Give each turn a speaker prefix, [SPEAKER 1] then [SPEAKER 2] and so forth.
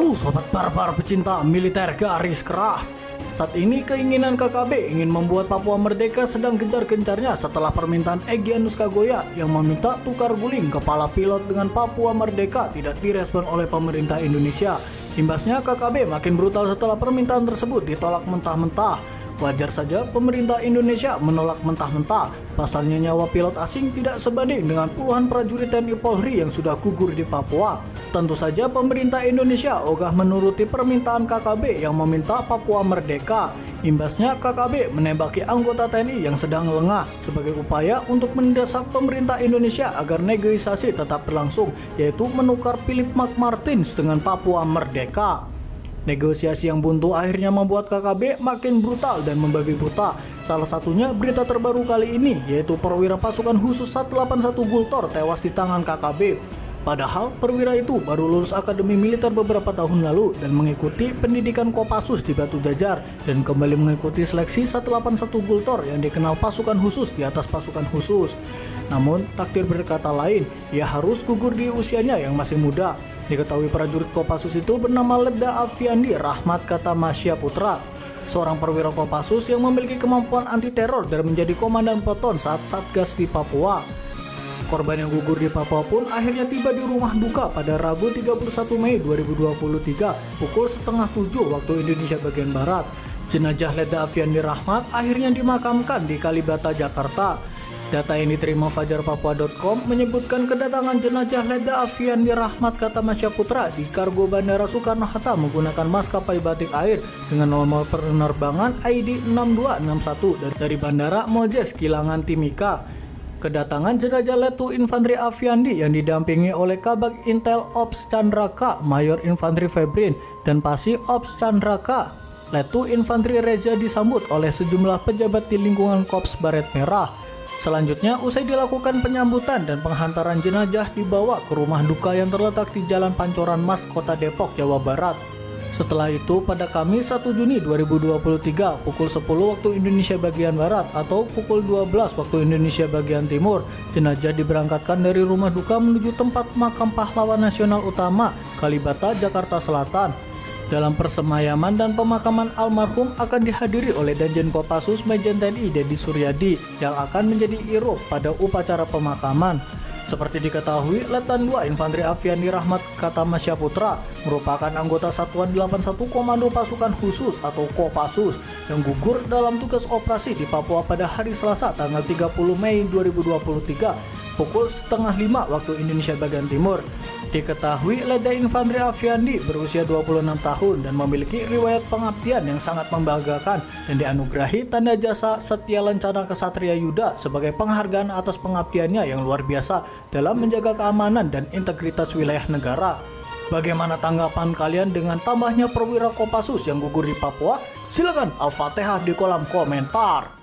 [SPEAKER 1] Halo sobat barbar pecinta militer garis keras. Saat ini keinginan KKB ingin membuat Papua merdeka sedang gencar-gencarnya setelah permintaan Egyanus Kagoya yang meminta tukar guling kepala pilot dengan Papua merdeka tidak direspon oleh pemerintah Indonesia. Imbasnya KKB makin brutal setelah permintaan tersebut ditolak mentah-mentah. Wajar saja pemerintah Indonesia menolak mentah-mentah, pasalnya nyawa pilot asing tidak sebanding dengan puluhan prajurit TNI Polri yang sudah gugur di Papua. Tentu saja pemerintah Indonesia ogah menuruti permintaan KKB yang meminta Papua merdeka. Imbasnya KKB menembaki anggota TNI yang sedang lengah sebagai upaya untuk mendesak pemerintah Indonesia agar negosiasi tetap berlangsung, yaitu menukar Philip McMartins dengan Papua merdeka. Negosiasi yang buntu akhirnya membuat KKB makin brutal dan membabi buta. Salah satunya berita terbaru kali ini, yaitu perwira pasukan khusus 181 Gultor tewas di tangan KKB. Padahal perwira itu baru lulus akademi militer beberapa tahun lalu dan mengikuti pendidikan Kopassus di Batu Jajar dan kembali mengikuti seleksi 181 Gultor yang dikenal pasukan khusus di atas pasukan khusus. Namun takdir berkata lain, ia harus gugur di usianya yang masih muda. Diketahui prajurit Kopassus itu bernama Ledda Afiandi Rahmat Katamasya Putra, seorang perwira Kopassus yang memiliki kemampuan anti teror dan menjadi komandan peleton saat Satgas di Papua. Korban yang gugur di Papua pun akhirnya tiba di rumah duka pada Rabu 31 Mei 2023 pukul setengah 7 waktu Indonesia bagian Barat. Jenazah Ledda Afiandi Rahmat akhirnya dimakamkan di Kalibata, Jakarta. Data yang diterima fajarpapua.com menyebutkan kedatangan jenazah Ledda Afiandi Rahmat Katamasya Putra di kargo Bandara Soekarno-Hatta menggunakan maskapai Batik Air dengan nomor penerbangan ID 6261 dari Bandara Moses Kilangan Timika. Kedatangan jenazah Letu Infantri Afiandi yang didampingi oleh Kabag Intel Ops Chandraka, Mayor Infantri Febrin, dan Pasi Ops Chandraka, Letu Infantri Reza disambut oleh sejumlah pejabat di lingkungan Korps Baret Merah. Selanjutnya, usai dilakukan penyambutan dan penghantaran jenazah dibawa ke rumah duka yang terletak di Jalan Pancoran Mas, Kota Depok, Jawa Barat. Setelah itu, pada Kamis 1 Juni 2023, pukul 10 waktu Indonesia bagian Barat atau pukul 12 waktu Indonesia bagian Timur, jenazah diberangkatkan dari rumah duka menuju tempat makam pahlawan nasional utama, Kalibata, Jakarta Selatan. Dalam persemayaman dan pemakaman almarhum akan dihadiri oleh Danjen Kopassus Majen TNI Dedi Suryadi yang akan menjadi irup pada upacara pemakaman. Seperti diketahui, Letnan 2 Infantri Afiandi Rahmat Katamasya Putra merupakan anggota Satuan 81 Komando Pasukan Khusus atau Kopassus yang gugur dalam tugas operasi di Papua pada hari Selasa tanggal 30 Mei 2023 pukul setengah 5 waktu Indonesia bagian Timur. Diketahui Ledda Infantri Afiandi berusia 26 tahun dan memiliki riwayat pengabdian yang sangat membanggakan dan dianugerahi tanda jasa Setia Lencana Kesatria Yuda sebagai penghargaan atas pengabdiannya yang luar biasa dalam menjaga keamanan dan integritas wilayah negara. Bagaimana tanggapan kalian dengan tambahnya perwira Kopassus yang gugur di Papua? Silakan Al-Fatihah di kolom komentar.